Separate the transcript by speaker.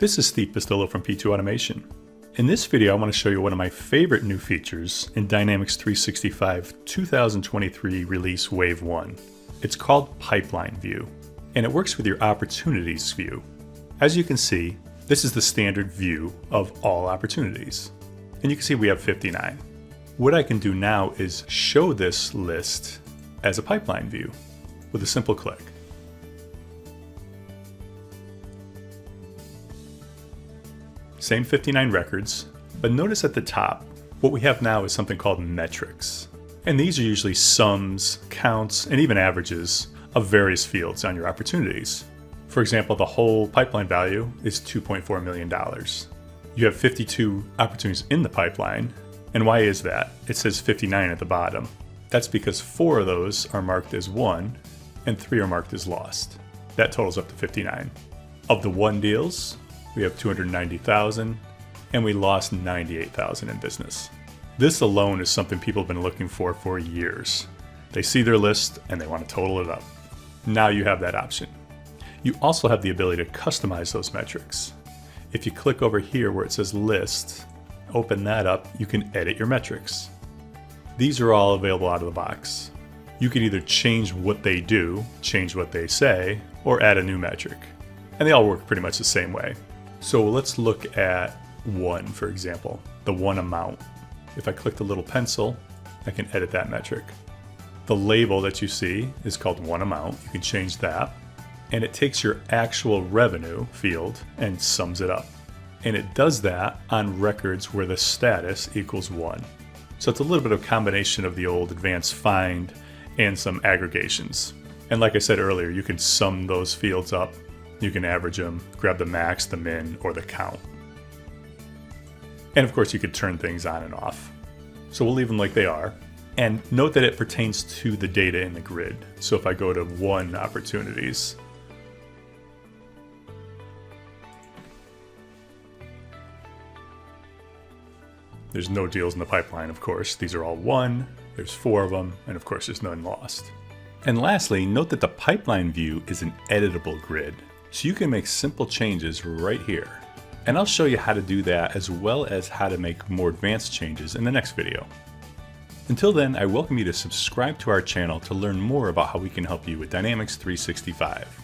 Speaker 1: This is Steve Pistillo from P2 Automation. In this video, I want to show you one of my favorite new features in Dynamics 365 2023 release Wave 1. It's called Pipeline View, and it works with your Opportunities view. As you can see, this is the standard view of all opportunities. And you can see we have 59. What I can do now is show this list as a pipeline view with a simple click. Same 59 records, but notice at the top, what we have now is something called metrics. And these are usually sums, counts, and even averages of various fields on your opportunities. For example, the whole pipeline value is $2.4 million. You have 52 opportunities in the pipeline. And why is that? It says 59 at the bottom. That's because 4 of those are marked as won and 3 are marked as lost. That totals up to 59. Of the won deals, we have 290,000 and we lost 98,000 in business. This alone is something people have been looking for years. They see their list and they want to total it up. Now you have that option. You also have the ability to customize those metrics. If you click over here where it says list, open that up, you can edit your metrics. These are all available out of the box. You can either change what they do, change what they say, or add a new metric. And they all work pretty much the same way. So let's look at one, for example, the one amount. If I click the little pencil, I can edit that metric. The label that you see is called one amount. You can change that. And it takes your actual revenue field and sums it up. And it does that on records where the status equals 1. So it's a little bit of a combination of the old advanced find and some aggregations. And like I said earlier, you can sum those fields up. You can average them, grab the max, the min, or the count. And of course you could turn things on and off. So we'll leave them like they are. And note that it pertains to the data in the grid. So if I go to won opportunities, there's no deals in the pipeline, of course. These are all won, there's 4 of them, and of course there's none lost. And lastly, note that the pipeline view is an editable grid. So you can make simple changes right here. And I'll show you how to do that as well as how to make more advanced changes in the next video. Until then, I welcome you to subscribe to our channel to learn more about how we can help you with Dynamics 365.